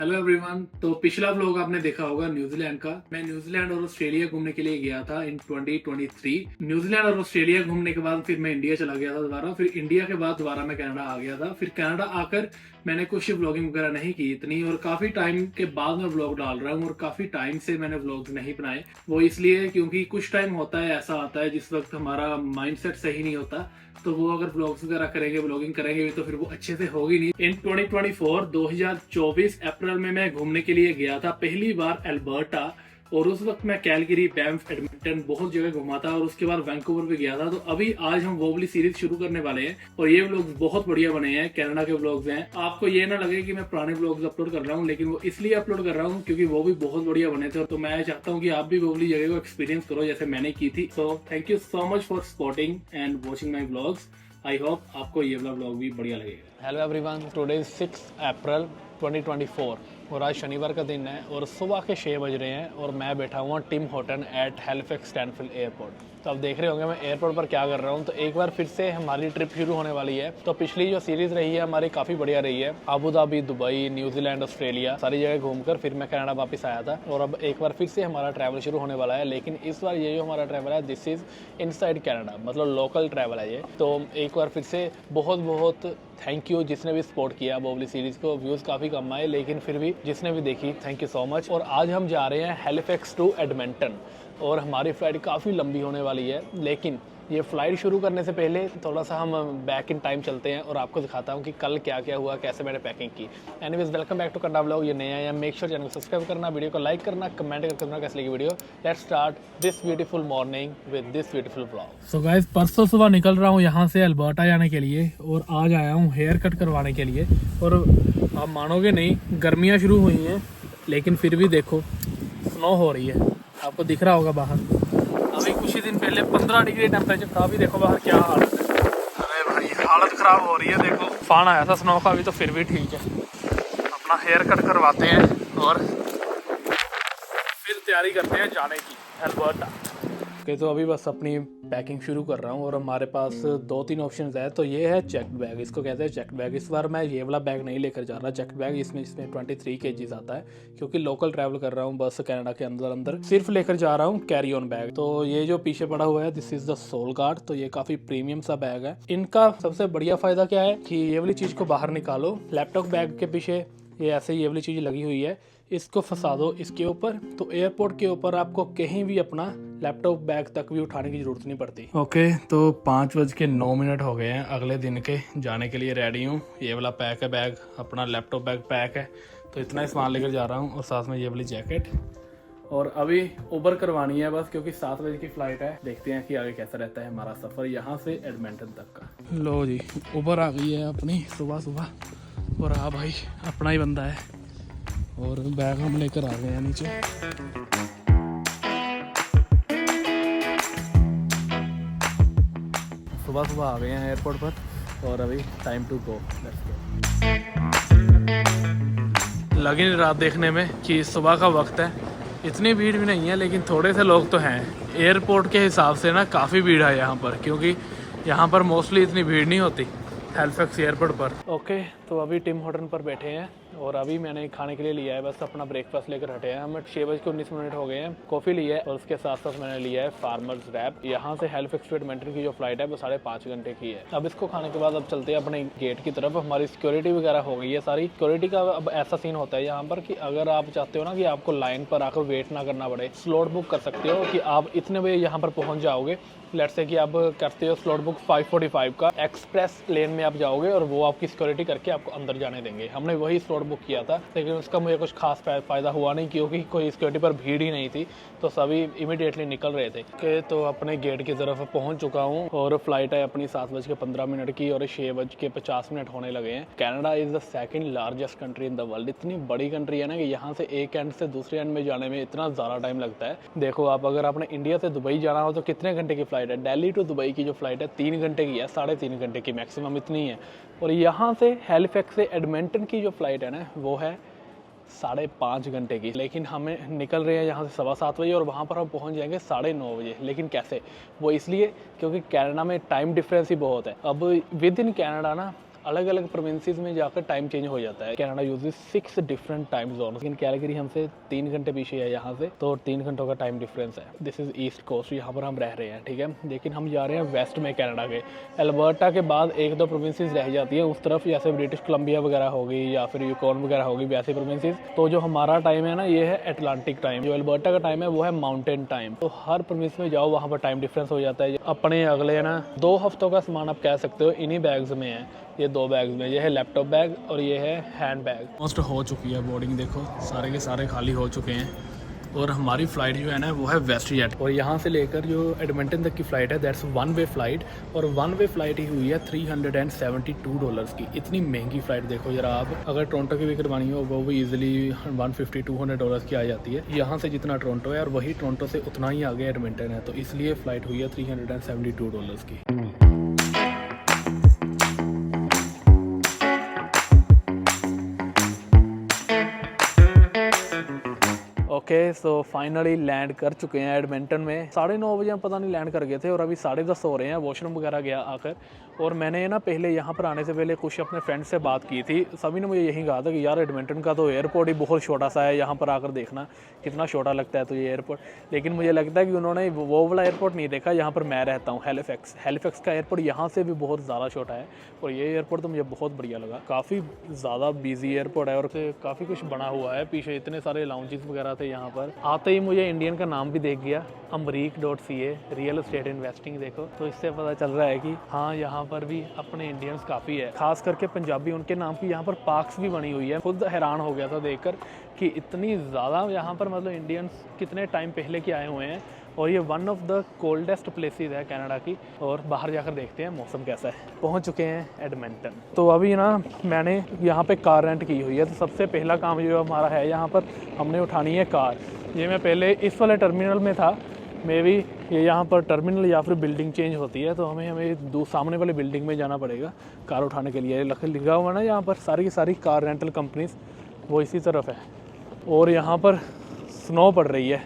Hello everyone. तो पिछला vlog आपने देखा होगा न्यूजीलैंड का। मैं न्यूजीलैंड और ऑस्ट्रेलिया घूमने के लिए गया था इन 2023। न्यूजीलैंड और ऑस्ट्रेलिया घूमने के बाद फिर मैं इंडिया चला गया था दोबारा। फिर इंडिया के बाद दोबारा मैं कनाडा आ गया था। फिर कनाडा आकर मैंने कुछ व्लॉगिंग वगैरह नहीं की इतनी, और काफी टाइम के बाद मैं व्लॉग डाल रहा हूँ। और काफी टाइम से मैंने व्लॉग नहीं बनाए, वो इसलिए क्योंकि कुछ टाइम होता है, ऐसा आता है जिस वक्त हमारा माइंडसेट सही नहीं होता, तो वो अगर व्लॉग्स वगैरह करेंगे, व्लॉगिंग करेंगे तो फिर वो अच्छे से होगी नहीं। इन 2024 अप्रैल में मैं घूमने के लिए गया था पहली बार अल्बर्टा, और उस वक्त मैं कैलगरी, बैंफ, एडमिंटन बहुत जगह घुमा था, और उसके बाद वैंकूवर भी गया था। तो अभी आज हम वो वाली सीरीज शुरू करने वाले हैं, और ये व्लॉग्स बहुत बढ़िया बने हैं, कनाडा के व्लॉग्स हैं। आपको ये ना लगे कि मैं पुराने व्लॉग्स अपलोड कर रहा हूँ, लेकिन वो इसलिए अपलोड कर रहा हूँ क्योंकि वो भी बहुत बढ़िया बने थे। तो मैं चाहता हूँ कि आप भी वो वाली जगह को एक्सपीरियंस करो जैसे मैंने की थी। तो thank you so much for supporting and watching my vlogs. I hope आपको ये वाला व्लॉग भी बढ़िया लगेगा। हेलो एवरीवन, टुडे इज 6 अप्रैल 2024 और आज शनिवार का दिन है और सुबह के 6 बज रहे हैं और मैं बैठा हुआ Tim Horton at Halifax Stanfield airport. तो अब देख रहे होंगे मैं एयरपोर्ट पर क्या कर रहा हूँ। तो एक बार फिर से हमारी ट्रिप शुरू होने वाली है। तो पिछली जो सीरीज रही है हमारी काफ़ी बढ़िया रही है। Abu Dhabi, Dubai, New Zealand, Australia सारी जगह घूमकर फिर मैं कनाडा वापस आया था, और अब एक बार फिर से हमारा ट्रैवल शुरू होने वाला है। लेकिन इस बार ये जो हमारा ट्रैवल है दिस इज़ इनसाइड कनाडा, मतलब लोकल ट्रैवल है ये। तो एक बार फिर से बहुत बहुत थैंक यू जिसने भी सपोर्ट किया वो वाली सीरीज़ को। व्यूज़ काफ़ी कम आए, लेकिन फिर भी जिसने भी देखी थैंक यू सो मच। और आज हम जा रहे हैं हैलिफैक्स टू एडमिंटन, और हमारी फ़्लाइट काफ़ी लंबी होने वाली है। लेकिन ये फ़्लाइट शुरू करने से पहले थोड़ा सा हम बैक इन टाइम चलते हैं और आपको दिखाता हूँ कि कल क्या क्या हुआ, कैसे मैंने पैकिंग की। Anyways, welcome back to Canada vlog. ये नया है, मेक श्योर चैनल को सब्सक्राइब करना, वीडियो को लाइक करना, कमेंट करना कैसे लगी video. Let's start this beautiful morning with this beautiful vlog. So guys, परसों सुबह निकल रहा हूँ यहाँ से अल्बर्टा जाने के लिए, और आज आया हूँ हेयर कट करवाने के लिए। और आप मानोगे नहीं, गर्मियाँ शुरू हुई हैं, लेकिन फिर भी देखो स्नो हो रही है, आपको दिख रहा होगा बाहर। अभी कुछ ही दिन पहले 15 डिग्री टेम्परेचर था, अभी देखो बाहर क्या हालत है। अरे भाई, हालत खराब हो रही है। देखो तूफान आया था स्नो का, अभी तो फिर भी ठीक है। अपना हेयर कट करवाते हैं और फिर तैयारी करते हैं जाने की अल्बर्टा। ओके, तो अभी बस अपनी पैकिंग शुरू कर रहा हूँ, और हमारे पास 2-3 ऑप्शंस है। तो ये है चेक बैग, इसको कहते हैं चेक बैग। इस बार मैं ये वाला बैग नहीं लेकर जा रहा चेक बैग, इसमें 23 kg आता है, क्योंकि लोकल ट्रैवल कर रहा हूँ बस कनाडा के अंदर सिर्फ लेकर जा रहा हूँ कैरी ऑन बैग। तो ये जो पीछे पड़ा हुआ है this is the soul guard. तो ये काफी प्रीमियम सा बैग है। इनका सबसे बढ़िया फायदा क्या है कि ये वाली चीज को बाहर निकालो, लैपटॉप बैग के पीछे ये ऐसे ये वाली चीज लगी हुई है, इसको फंसा दो इसके ऊपर, तो एयरपोर्ट के ऊपर आपको कहीं भी अपना लैपटॉप बैग तक भी उठाने की जरूरत नहीं पड़ती। ओके, तो 5:09 हो गए हैं, अगले दिन के जाने के लिए रेडी हूँ। ये वाला पैक है बैग, अपना लैपटॉप बैग पैक है, तो इतना ही सामान लेकर जा रहा हूँ, और साथ में ये वाली जैकेट। और अभी उबर करवानी है बस, क्योंकि 7 बजे की फ़्लाइट है। देखते हैं कि आगे कैसा रहता है हमारा सफ़र यहाँ से एडमिंटन तक का। लो जी, उबर आ गई है अपनी सुबह सुबह, और हाँ भाई अपना ही बंदा है, और बैग हम लेकर आ गए हैं नीचे। सुबह सुबह आ गए हैं एयरपोर्ट पर, और अभी time to go, let's go. लगी रात देखने में कि सुबह का वक्त है, इतनी भीड़ भी नहीं है, लेकिन थोड़े से लोग तो हैं। एयरपोर्ट के हिसाब से ना काफ़ी भीड़ है यहाँ पर, क्योंकि यहाँ पर मोस्टली इतनी भीड़ नहीं होती हैलिफैक्स एयरपोर्ट पर। ओके, तो अभी टिम हॉर्टन पर बैठे हैं, और अभी मैंने खाने के लिए लिया है, बस अपना ब्रेकफास्ट लेकर हटे हैं। हमें 6:19 हो गए हैं। कॉफ़ी लिया है, और उसके साथ साथ मैंने लिया है फार्मर्स रैप। यहाँ से हैलिफैक्स टू एडमिंटन की जो फ्लाइट है वो 5.5 घंटे की है। अब इसको खाने के बाद अब चलते हैं अपने गेट की तरफ। हमारी सिक्योरिटी वगैरह हो गई है सारी। सिक्योरिटी का अब ऐसा सीन होता है यहाँ पर कि अगर आप चाहते हो ना कि आपको लाइन पर आकर वेट ना करना पड़े, स्लॉट बुक कर सकते हो कि आप इतने बजे यहाँ पर पहुँच जाओगे। लेट्स से कि आप करते हो स्लॉट बुक 5:45 का, एक्सप्रेस लेन में आप जाओगे, और वो आपकी सिक्योरिटी करके आपको अंदर जाने देंगे। हमने वही स्लॉट बुक किया था, लेकिन उसका मुझे कुछ खास फ़ायदा हुआ नहीं, क्योंकि कोई सिक्योरिटी पर भीड़ ही नहीं थी, तो सभी इमीडिएटली निकल रहे थे। कि तो अपने गेट की तरफ पहुंच चुका हूं, और फ्लाइट है अपनी 7:15 की, और 6:50 होने लगे हैं। Canada is the second largest country in the world. इतनी बड़ी कंट्री है ना कि यहाँ से एक एंड से दूसरे एंड में जाने में इतना ज़्यादा टाइम लगता है। देखो आप, अगर आपने इंडिया से दुबई जाना हो तो कितने घंटे की फ़्लाइट है? दिल्ली टू दुबई की जो फ़्लाइट है 3 घंटे की है, 3.5 घंटे की मैक्सिमम इतनी है। और यहाँ से हैलिफैक्स से एडमिंटन की जो फ़्लाइट है ना वो है 5.5 घंटे की। लेकिन हमें निकल रहे हैं यहाँ से 7:15 बजे, और वहाँ पर हम पहुँच जाएंगे 9:30 बजे। लेकिन कैसे? वो इसलिए क्योंकि कनाडा में टाइम डिफरेंस ही बहुत है। अब विद इन कनाडा ना अलग अलग प्रोविंसेस में जाकर टाइम चेंज हो जाता है। Canada uses 6 different time zone, लेकिन कैलगरी हमसे 3 घंटे पीछे है यहाँ से, तो 3 घंटों का टाइम डिफरेंस है। दिस इज़ ईस्ट कोस्ट, यहाँ पर हम रह रहे हैं, ठीक है। लेकिन हम जा रहे हैं वेस्ट में कनाडा के। अल्बर्टा के बाद 1-2 प्रोविंसेस रह जाती है उस तरफ, जैसे ब्रिटिश कोलंबिया वगैरह होगी या फिर यूकॉन वगैरह होगी, वैसे प्रोविंसेस। तो जो हमारा टाइम है ना, ये है एटलांटिक टाइम। जो अल्बर्टा का टाइम है वो है माउंटेन टाइम। तो हर प्रोविंस में जाओ वहाँ पर टाइम डिफरेंस हो जाता है। अपने अगले ना 2 हफ्तों का सामान आप कह सकते हो इन्हीं बैग्स में है। ये 2 बैग्स में, ये है लैपटॉप बैग और ये है हैंड बैग। मोस्ट हो चुकी है बोर्डिंग, देखो सारे के सारे खाली हो चुके हैं। और हमारी फ़्लाइट जो है ना वो है वेस्ट जेट, और यहाँ से लेकर जो एडमिंटन तक की फ़्लाइट है दैट्स 1 वे फ़्लाइट, और 1 वे फ़्लाइट ही हुई है $372 की। इतनी महंगी फ़्लाइट देखो ज़रा आप, अगर टोरंटो की भी करवानी हो वो भी ईजिली $150-200 की आ जाती है। यहाँ से जितना टोरंटो है और वही टोरंटो से उतना ही आगे एडमिंटन है, तो इसलिए फ़्लाइट हुई है $372 की। ओके, सो फाइनली लैंड कर चुके हैं एडमिंटन में। 9:30 बजे हम पता नहीं लैंड कर गए थे और अभी 10:30 हो रहे हैं। वॉशरूम वगैरह गया आकर, और मैंने ना पहले यहाँ पर आने से पहले कुछ अपने फ्रेंड से बात की थी। सभी ने मुझे यही कहा था कि यार एडमिंटन का तो एयरपोर्ट ही बहुत छोटा सा है, यहाँ पर आकर देखना कितना छोटा लगता है तो ये एयरपोर्ट। लेकिन मुझे लगता है कि उन्होंने वो वाला एयरपोर्ट नहीं देखा जहाँ पर मैं रहता हूँ, हैलिफैक्स का एयरपोर्ट यहाँ से भी बहुत ज़्यादा छोटा है, और ये एयरपोर्ट तो मुझे बहुत बढ़िया लगा। काफ़ी ज़्यादा बिजी एयरपोर्ट है और काफ़ी कुछ बना हुआ है, पीछे इतने सारे लाउंजेस वगैरह थे। यहाँ पर आते ही मुझे इंडियन का नाम भी देख गया, अमरीक.ca, रियल एस्टेट इन्वेस्टिंग। देखो तो इससे पता चल रहा है कि हाँ यहाँ पर भी अपने इंडियंस काफ़ी है, खास करके पंजाबी। उनके नाम की यहाँ पर पार्क्स भी बनी हुई है। खुद हैरान हो गया था देखकर कि इतनी ज़्यादा यहाँ पर मतलब इंडियंस कितने टाइम पहले के आए हुए हैं। और ये one of the coldest places है कनाडा की। और बाहर जाकर देखते हैं मौसम कैसा है। पहुंच चुके हैं एडमिंटन। तो अभी ना मैंने यहाँ पे कार रेंट की हुई है, तो सबसे पहला काम जो हमारा है यहाँ पर हमने उठानी है कार। ये मैं पहले इस वाले टर्मिनल में था, मे बी ये यहाँ पर टर्मिनल या फिर बिल्डिंग चेंज होती है, तो हमें सामने वाले बिल्डिंग में जाना पड़ेगा कार उठाने के लिए। लिखा हुआ ना यहाँ पर सारी की सारी कार रेंटल कंपनीज वो इसी तरफ है। और यहाँ पर स्नो पड़ रही है।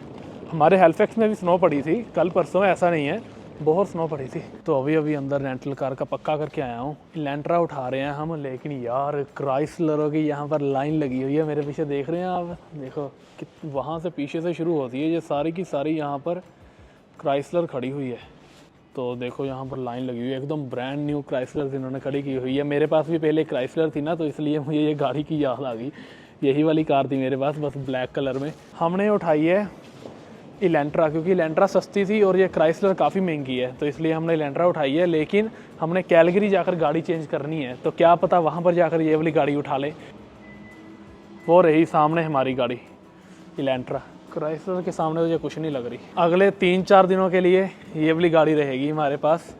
हमारे हैलिफैक्स में भी स्नो पड़ी थी कल परसों, ऐसा नहीं है, बहुत स्नो पड़ी थी। तो अभी अंदर रेंटल कार का पक्का करके आया हूँ। इलेंट्रा उठा रहे हैं हम, लेकिन यार क्राइसलरों की यहाँ पर लाइन लगी हुई है। मेरे पीछे देख रहे हैं आप, देखो कि वहाँ से पीछे से शुरू होती है ये सारी की सारी, यहाँ पर क्राइसलर खड़ी हुई है। तो देखो यहाँ पर लाइन लगी हुई है, एकदम ब्रांड न्यू क्राइसलर इन्होंने खड़ी की हुई है। मेरे पास भी पहले क्राइसलर थी ना, तो इसलिए मुझे ये गाड़ी की याद आ गई। यही वाली कार थी मेरे पास, बस ब्लैक कलर में। हमने उठाई है इलेंट्रा, क्योंकि इलेंट्रा सस्ती थी और ये क्राइसलर काफ़ी महंगी है, तो इसलिए हमने इलेंट्रा उठाई है। लेकिन हमने कैलगरी जाकर गाड़ी चेंज करनी है, तो क्या पता वहाँ पर जाकर ये वाली गाड़ी उठा ले। वो रही सामने हमारी गाड़ी इलेंट्रा। क्राइसलर के सामने तो ये कुछ नहीं लग रही। अगले 3-4 दिनों के लिए ये वाली गाड़ी रहेगी हमारे पास,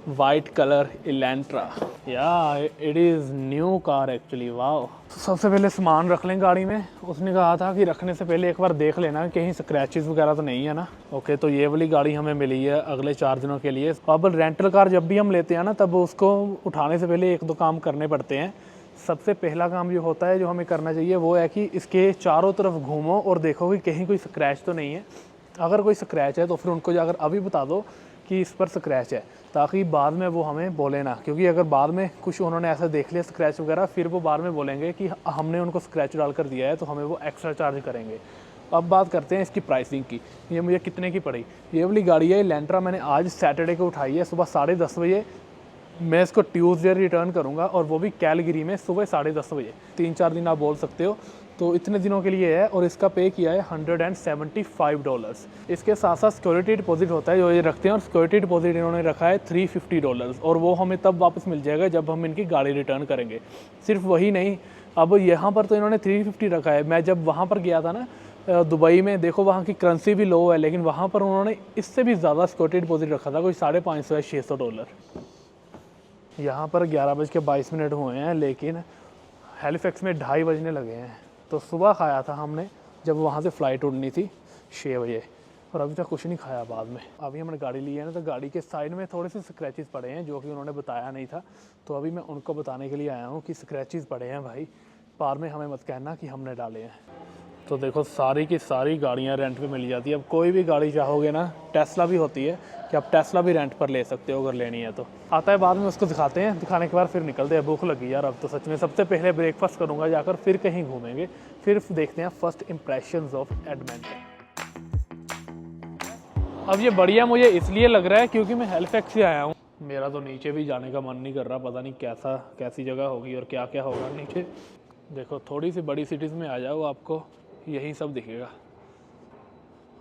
वाइट कलर इलेंट्रा। या it is new car actually, वाह। तो सबसे पहले सामान रख लें गाड़ी में। उसने कहा था कि रखने से पहले एक बार देख लेना कहीं स्क्रैचेस वगैरह तो नहीं है ना। ओके, तो ये वाली गाड़ी हमें मिली है अगले 4 दिनों के लिए। अब रेंटल कार जब भी हम लेते हैं ना, तब उसको उठाने से पहले 1-2 काम करने पड़ते हैं। सबसे पहला काम जो होता है, जो हमें करना चाहिए, वो है कि इसके चारों तरफ घूमो और देखो कि कहीं कोई स्क्रैच तो नहीं है। अगर कोई स्क्रैच है तो फिर उनको जाकर अभी बता दो कि इस पर स्क्रैच है, ताकि बाद में वो हमें बोले ना। क्योंकि अगर बाद में कुछ उन्होंने ऐसा देख लिया स्क्रैच वगैरह, फिर वो बाद में बोलेंगे कि हमने उनको स्क्रैच डाल कर दिया है, तो हमें वो एक्स्ट्रा चार्ज करेंगे। अब बात करते हैं इसकी प्राइसिंग की। ये मुझे कितने की पड़ी। ये वाली गाड़ी है इलेंट्रा, मैंने आज सैटरडे को उठाई है सुबह 10:30 बजे। मैं इसको ट्यूसडे रिटर्न करूँगा, और वो भी कैलगरी में सुबह 10:30 बजे। 3-4 दिन आप बोल सकते हो, तो इतने दिनों के लिए है। और इसका पे किया है $175। इसके साथ साथ सिक्योरिटी डिपॉजिट होता है जो ये रखते हैं, और सिक्योरिटी डिपॉजिट इन्होंने रखा है $350, और वो हमें तब वापस मिल जाएगा जब हम इनकी गाड़ी रिटर्न करेंगे। सिर्फ वही नहीं, अब यहाँ पर तो इन्होंने 350 रखा है। मैं जब वहाँ पर गया था ना दुबई में, देखो वहाँ की करेंसी भी लो है, लेकिन वहाँ पर उन्होंने इससे भी ज़्यादा सिक्योरिटी डिपॉजिट रखा था, कोई $550 या $600। यहाँ पर 11:22 हुए हैं, लेकिन हैलिफैक्स में 2:30 बजने लगे हैं। तो सुबह खाया था हमने जब वहाँ से फ़्लाइट उड़नी थी 6 बजे, और अभी तक कुछ नहीं खाया बाद में। अभी हमने गाड़ी ली है ना, तो गाड़ी के साइड में थोड़े से स्क्रैचेस पड़े हैं जो कि उन्होंने बताया नहीं था। तो अभी मैं उनको बताने के लिए आया हूँ कि स्क्रैचेस पड़े हैं भाई, बाद में हमें मत कहना कि हमने डाले हैं। तो देखो सारी की सारी गाड़ियाँ रेंट पे मिल जाती है। अब कोई भी गाड़ी चाहोगे ना, टेस्ला भी होती है कि आप टेस्ला भी रेंट पर ले सकते हो अगर लेनी है तो। आता है बाद में, उसको दिखाते हैं, दिखाने के बाद फिर निकलते हैं। भूख लगी यार अब तो सच में। सबसे पहले ब्रेकफास्ट करूँगा जाकर, फिर कहीं घूमेंगे, फिर देखते हैं फर्स्ट इम्प्रेशंस ऑफ एडवेंचर। अब ये बढ़िया मुझे इसलिए लग रहा है क्योंकि मैं हेलिफैक्स से आया हूँ। मेरा तो नीचे भी जाने का मन नहीं कर रहा, पता नहीं कैसी जगह होगी और क्या क्या होगा नीचे। देखो थोड़ी सी बड़ी सिटीज़ में आ जाओ, आपको यही सब दिखेगा।